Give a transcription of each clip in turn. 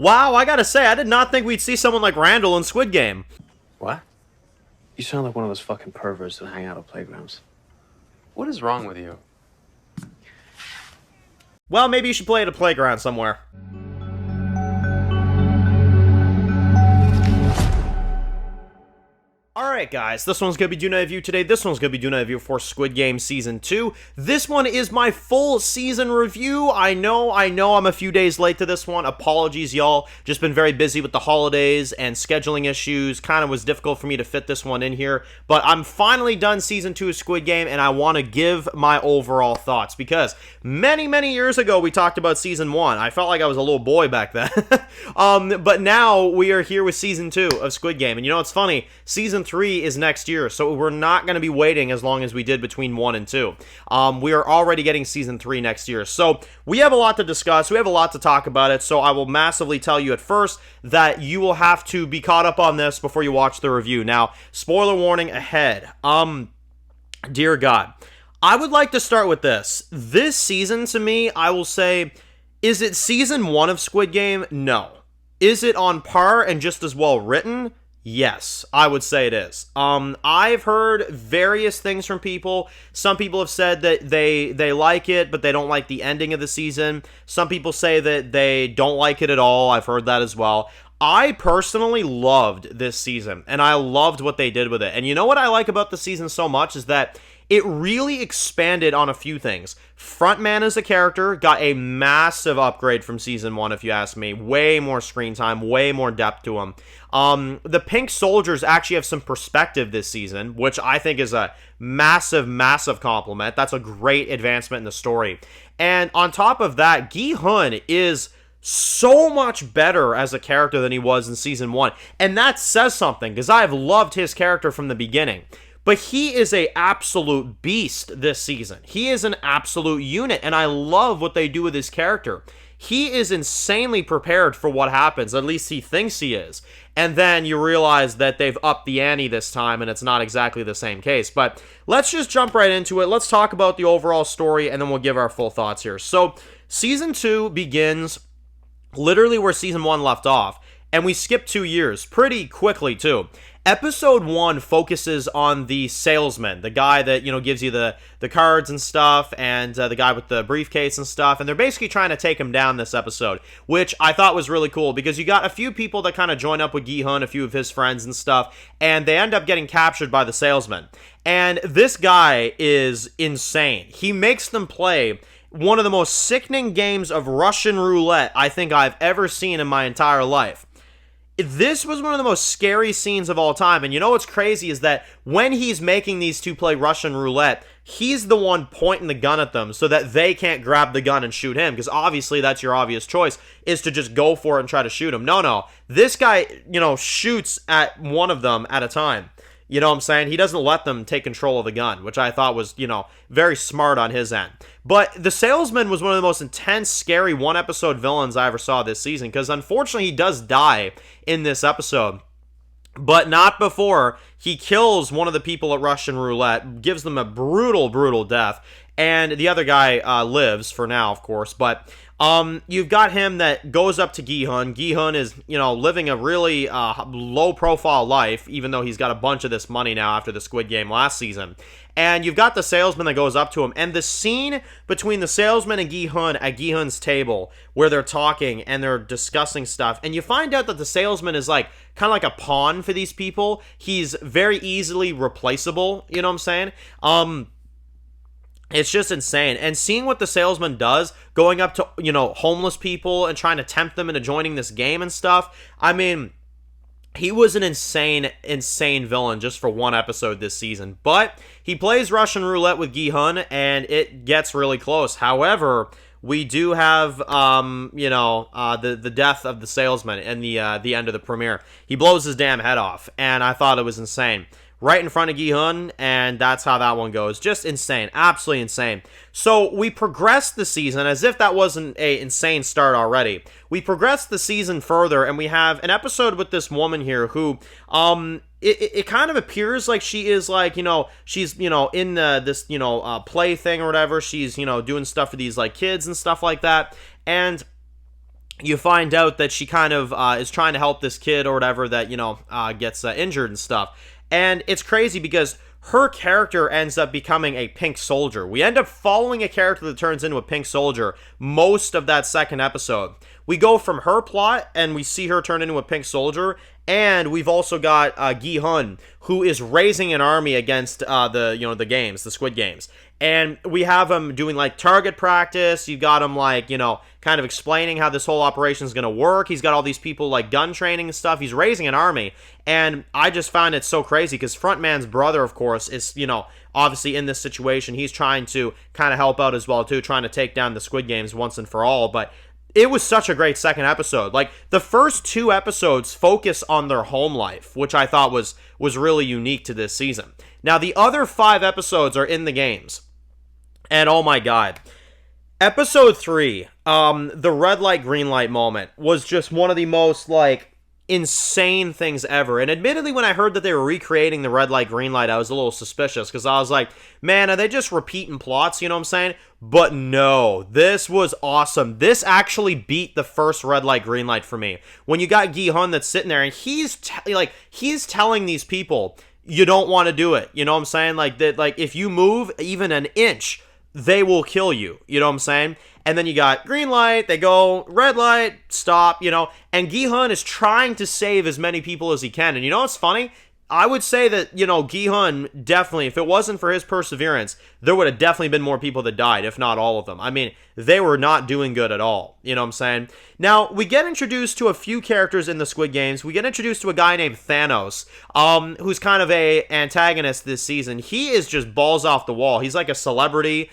Wow, I gotta say, I did not think we'd see someone like Randall in Squid Game. What? You sound like one of those fucking perverts that hang out at playgrounds. What is wrong with you? Well, maybe you should play at a playground somewhere. Alright guys, this one's going to be doing a review today. This one's going to be doing a review for Squid Game Season 2. This one is my full season review. I know I'm a few days late to this one. Apologies, y'all. Just been very busy with the holidays and scheduling issues. Kind of was difficult for me to fit this one in here. But I'm finally done Season 2 of Squid Game, and I want to give my overall thoughts. Because many years ago, we talked about Season 1. I felt like I was a little boy back then. But now, we are here with Season 2 of Squid Game. And you know what's funny? Season 3 is next year, so we're not going to be waiting as long as we did between 1 and 2. We are already getting Season 3 next year, so we have a lot to discuss, we have a lot to talk about it, so I will massively tell you at first that you will have to be caught up on this before you watch the review. Now, spoiler warning ahead. Dear God. I would like to start with this. This season, to me, I will say, is it Season 1 of Squid Game? No. Is it on par and just as well written? Yes, I would say it is. I've heard various things from people. Some people have said that they like it, but they don't like the ending of the season. Some people say that they don't like it at all. I've heard that as well. I personally loved this season, and I loved what they did with it. And you know what I like about the season so much is that it really expanded on a few things. Frontman as a character got a massive upgrade from Season 1, if you ask me. Way more screen time, way more depth to him. The Pink Soldiers actually have some perspective this season, which I think is a massive compliment. That's a great advancement in the story. And on top of that, Gi-hun is so much better as a character than he was in Season 1. And that says something, because I've loved his character from the beginning. But he is an absolute beast this season. He is an absolute unit, and I love what they do with his character. He is insanely prepared for what happens, at least he thinks he is. And then you realize that they've upped the ante this time, and it's not exactly the same case. But let's just jump right into it. Let's talk about the overall story, and then we'll give our full thoughts here. So, Season 2 begins literally where Season 1 left off, and we skip 2 years pretty quickly, too. Episode 1 focuses on the salesman, the guy that, gives you the cards and stuff, and the guy with the briefcase and stuff, and they're basically trying to take him down this episode, which I thought was really cool, because you got a few people that kind of join up with Gi-hun, a few of his friends and stuff, and they end up getting captured by the salesman. And this guy is insane. He makes them play one of the most sickening games of Russian roulette I think I've ever seen in my entire life. This was one of the most scary scenes of all time, and you know what's crazy is that when he's making these two play Russian roulette, he's the one pointing the gun at them so that they can't grab the gun and shoot him, because obviously that's your obvious choice, is to just go for it and try to shoot him. No. This guy, shoots at one of them at a time. You know what I'm saying? He doesn't let them take control of the gun, which I thought was, very smart on his end. But the salesman was one of the most intense, scary one-episode villains I ever saw this season, because unfortunately he does die in this episode. But not before he kills one of the people at Russian Roulette, gives them a brutal death, and the other guy lives for now, of course. But you've got him that goes up to Gi-hun. Gi-hun is, living a really low-profile life, even though he's got a bunch of this money now after the Squid Game last season. And you've got the salesman that goes up to him. And the scene between the salesman and Gi-hun at Gi-hun's table, where they're talking and they're discussing stuff, and you find out that the salesman is kind of like a pawn for these people. He's very easily replaceable, you know what I'm saying? It's just insane. And seeing what the salesman does, going up to, homeless people and trying to tempt them into joining this game and stuff, I mean, he was an insane villain just for one episode this season. But he plays Russian roulette with Gi-hun, and it gets really close. However, we do have, the death of the salesman in the end of the premiere. He blows his damn head off, and I thought it was insane. Right in front of Gi-hun, and that's how that one goes. Just insane. Absolutely insane. So, we progressed the season, as if that wasn't an insane start already. We progressed the season further, and we have an episode with this woman here who, it kind of appears like she is she's, in this, play thing or whatever. She's, doing stuff for these, kids and stuff like that. And you find out that she kind of is trying to help this kid or whatever that, gets injured and stuff. And it's crazy because her character ends up becoming a pink soldier. We end up following a character that turns into a pink soldier most of that second episode. We go from her plot and we see her turn into a pink soldier, and we've also got Gi-hun, who is raising an army against the Squid Games. And we have him doing like target practice. You've got him like, kind of explaining how this whole operation is going to work. He's got all these people like gun training and stuff. He's raising an army. And I just found it so crazy because Frontman's brother, of course, is, obviously in this situation. He's trying to kind of help out as well, too, trying to take down the Squid Games once and for all. But it was such a great second episode. Like, the first 2 episodes focus on their home life, which I thought was really unique to this season. Now, the other 5 episodes are in the games. And oh my god. Episode 3, the red light, green light moment, was just one of the most, insane things ever. And admittedly, when I heard that they were recreating the red light, green light, I was a little suspicious, because I was like, man, are they just repeating plots, you know what I'm saying? But no, this was awesome. This actually beat the first red light, green light for me. When you got Gi-hun that's sitting there, and he's telling these people, you don't want to do it, you know what I'm saying? If you move even an inch, they will kill you, you know what I'm saying? And then you got green light, they go, red light, stop, and Gi-hun is trying to save as many people as he can. And you know what's funny? I would say that, Gi-hun definitely, if it wasn't for his perseverance, there would have definitely been more people that died, if not all of them. I mean, they were not doing good at all, you know what I'm saying? Now, we get introduced to a few characters in the Squid Games. We get introduced to a guy named Thanos, who's kind of a antagonist this season. He is just balls off the wall. He's like a celebrity.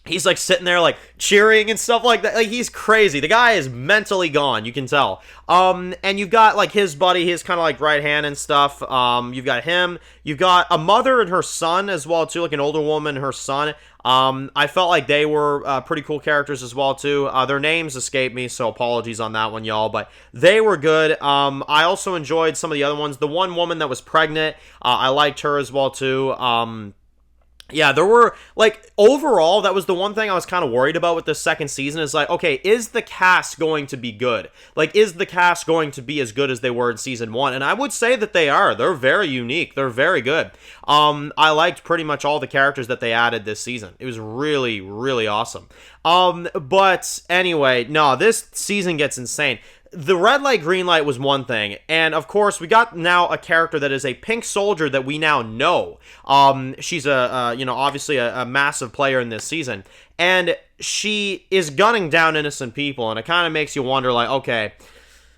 He's sitting there cheering and stuff like that. He's crazy. The guy is mentally gone, you can tell. And you've got his buddy, his kind of right hand and stuff. You've got him. You've got a mother and her son as well too, an older woman and her son. I felt like they were pretty cool characters as well too. Their names escape me, so apologies on that one, y'all. But they were good. I also enjoyed some of the other ones. The one woman that was pregnant, I liked her as well too. Yeah, there were, overall, that was the one thing I was kind of worried about with this second season is, okay, is the cast going to be good? Is the cast going to be as good as they were in season 1? And I would say that they are. They're very unique. They're very good. I liked pretty much all the characters that they added this season. It was really, really awesome. But anyway, no, this season gets insane. The red light, green light was one thing, and of course, we got now a character that is a pink soldier that we now know. She's obviously a massive player in this season, and she is gunning down innocent people, and it kind of makes you wonder, okay,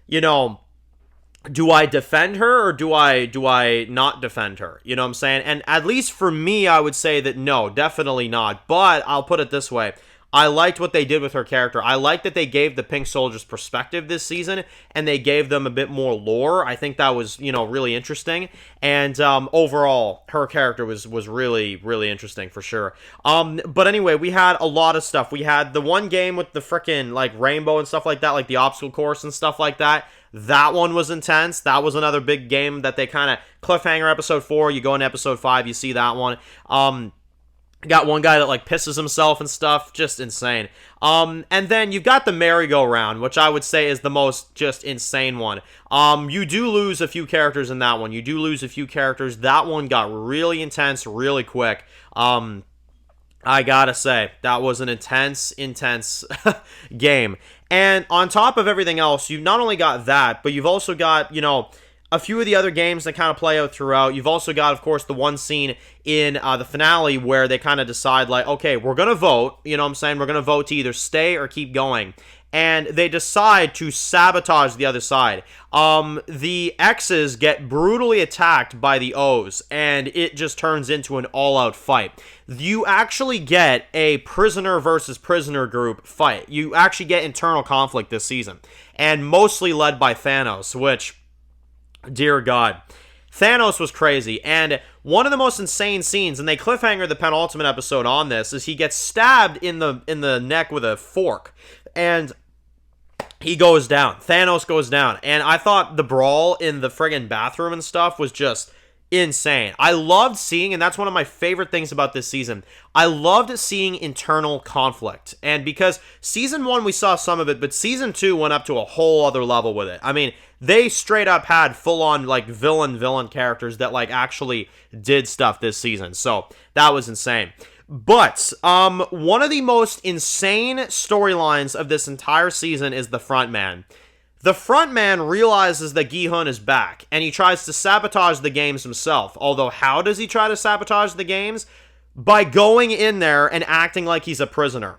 do I defend her or do I not defend her? You know what I'm saying? And at least for me, I would say that no, definitely not. But I'll put it this way. I liked what they did with her character. I liked that they gave the Pink Soldiers perspective this season, and they gave them a bit more lore. I think that was, really interesting. And overall, her character was really, really interesting for sure. But anyway, we had a lot of stuff. We had the one game with the frickin' rainbow and stuff like that, the obstacle course and stuff like that. That one was intense. That was another big game that they kind of cliffhanger episode 4. You go into episode 5, you see that one. Got one guy that pisses himself and stuff, just insane. And then you've got the merry-go-round, which I would say is the most just insane one. You do lose a few characters in that one. You do lose a few characters. That one got really intense, really quick. I gotta say, that was an intense game. And on top of everything else, you've not only got that, but you've also got, a few of the other games that kind of play out throughout. You've also got, of course, the one scene in the finale where they kind of decide, okay, we're going to vote, you know what I'm saying? We're going to vote to either stay or keep going. And they decide to sabotage the other side. The X's get brutally attacked by the O's, and it just turns into an all-out fight. You actually get a prisoner versus prisoner group fight. You actually get internal conflict this season, and mostly led by Thanos, which, dear God, Thanos was crazy. And one of the most insane scenes, and they cliffhanger the penultimate episode on this, is he gets stabbed in the neck with a fork, and he goes down. Thanos goes down. And I thought the brawl in the friggin' bathroom and stuff was just insane. I loved seeing, and that's one of my favorite things about this season, I loved seeing internal conflict. And because season 1 we saw some of it, but season 2 went up to a whole other level with it. I mean, they straight up had full-on like villain characters that like actually did stuff this season. So that was insane. But one of the most insane storylines of this entire season is the front man. The front man realizes that Gi-hun is back, and he tries to sabotage the games himself. Although, how does he try to sabotage the games? By going in there and acting like he's a prisoner.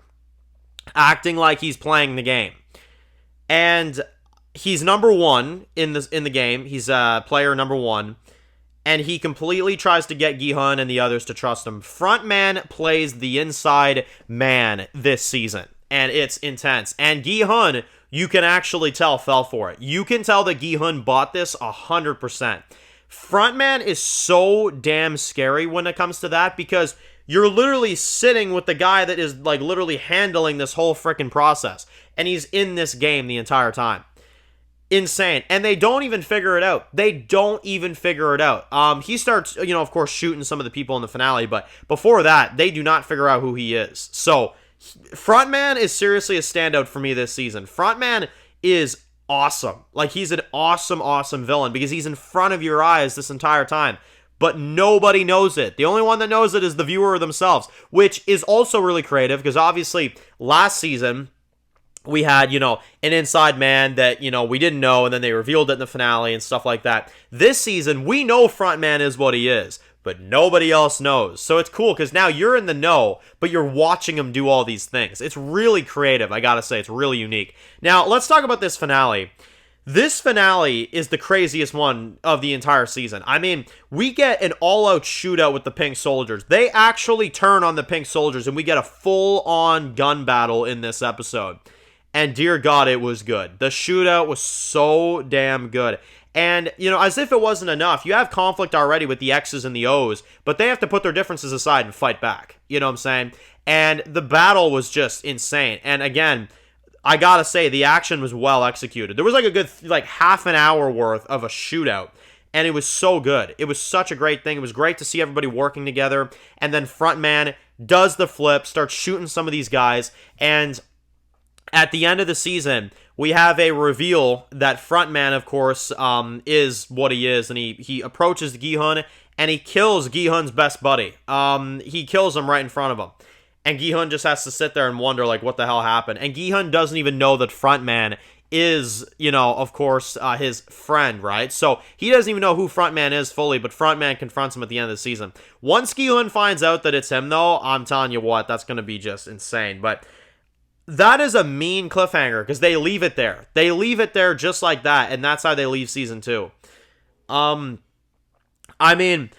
Acting like he's playing the game. And he's number 1 in the game. He's player number 1. And he completely tries to get Gi-hun and the others to trust him. Frontman plays the inside man this season, and it's intense. And Gi-hun, you can actually tell, fell for it. You can tell that Gi-hun bought this 100%. Frontman is so damn scary when it comes to that, because you're literally sitting with the guy that is like literally handling this whole freaking process, and he's in this game the entire time. Insane. And they don't even figure it out. They don't even figure it out. He starts, of course, shooting some of the people in the finale, but before that, they do not figure out who he is. So, Frontman is seriously a standout for me this season. Frontman is awesome. Like, he's an awesome, awesome villain, because he's in front of your eyes this entire time. But nobody knows it. The only one that knows it is the viewer themselves, which is also really creative, because obviously, last season, we had, an inside man that, we didn't know, and then they revealed it in the finale and stuff like that. This season, we know Frontman is what he is, but nobody else knows. So it's cool, because now you're in the know, but you're watching him do all these things. It's really creative, I gotta say. It's really unique. Now, let's talk about this finale. This finale is the craziest one of the entire season. I mean, we get an all-out shootout with the Pink Soldiers. They actually turn on the Pink Soldiers, and we get a full-on gun battle in this episode. And dear God, it was good. The shootout was so damn good. And, as if it wasn't enough, you have conflict already with the X's and the O's, but they have to put their differences aside and fight back. You know what I'm saying? And the battle was just insane. And again, I gotta say, the action was well executed. There was like a good, half an hour worth of a shootout. And it was so good. It was such a great thing. It was great to see everybody working together. And then Frontman does the flip, starts shooting some of these guys, and at the end of the season, we have a reveal that Frontman, of course, is what he is, and he approaches Gi-hun, and he kills Gi-hun's best buddy. He kills him right in front of him. And Gi-hun just has to sit there and wonder, what the hell happened. And Gi-hun doesn't even know that Frontman is, of course, his friend, right? So he doesn't even know who Frontman is fully, but Frontman confronts him at the end of the season. Once Gi-hun finds out that it's him, though, I'm telling you what, that's going to be just insane. But that is a mean cliffhanger, because they leave it there. They leave it there just like that, and that's how they leave season 2. I mean,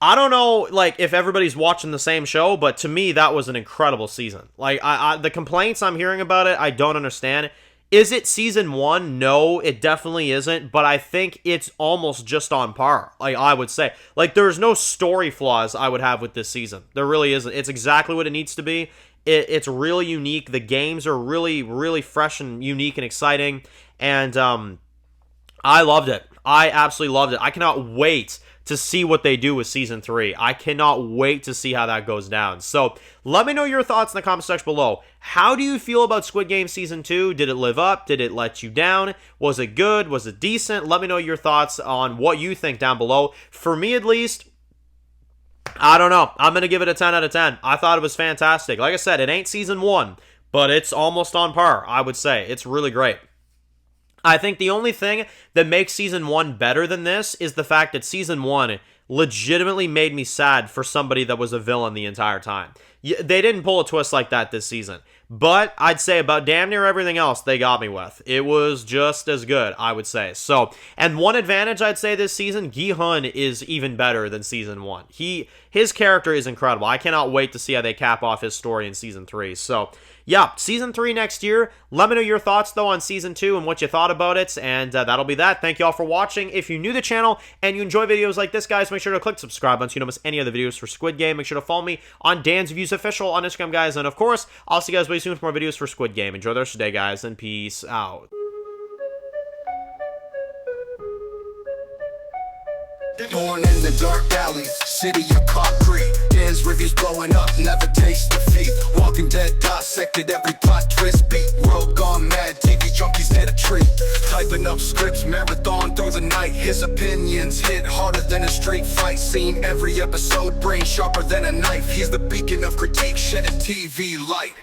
I don't know, if everybody's watching the same show, but to me, that was an incredible season. The complaints I'm hearing about it, I don't understand. Is it season 1? No, it definitely isn't, but I think it's almost just on par, I would say. There's no story flaws I would have with this season. There really isn't. It's exactly what it needs to be. It's really unique. The games are really, really fresh and unique and exciting. And I loved it. I absolutely loved it. I cannot wait to see what they do with Season 3. I cannot wait to see how that goes down. So let me know your thoughts in the comment section below. How do you feel about Squid Game Season 2? Did it live up? Did it let you down? Was it good? Was it decent? Let me know your thoughts on what you think down below. For me, at least, I don't know. I'm going to give it a 10 out of 10. I thought it was fantastic. Like I said, it ain't season 1, but it's almost on par, I would say. It's really great. I think the only thing that makes season 1 better than this is the fact that season 1 legitimately made me sad for somebody that was a villain the entire time. They didn't pull a twist like that this season. But I'd say about damn near everything else they got me with. It was just as good, I would say. So, and one advantage I'd say this season, Gi-hun is even better than season 1. His character is incredible. I cannot wait to see how they cap off his story in season 3. So, yeah, season 3 next year. Let me know your thoughts, though, on season 2 and what you thought about it. And that'll be that. Thank you all for watching. If you're new to the channel and you enjoy videos like this, guys, make sure to click subscribe button so you don't miss any other videos for Squid Game. Make sure to follow me on Dan's Reviews Official on Instagram, guys. And, of course, I'll see you guys very soon for more videos for Squid Game. Enjoy the rest of the day, guys, and peace out. Born in the dark alleys, city of concrete. His reviews blowing up, never taste defeat. Walking Dead dissected every plot twist beat. World gone mad, TV junkies hit a treat. Typing up scripts, marathon through the night. His opinions hit harder than a street fight scene. Every episode, brain sharper than a knife. He's the beacon of critique, shedding TV light.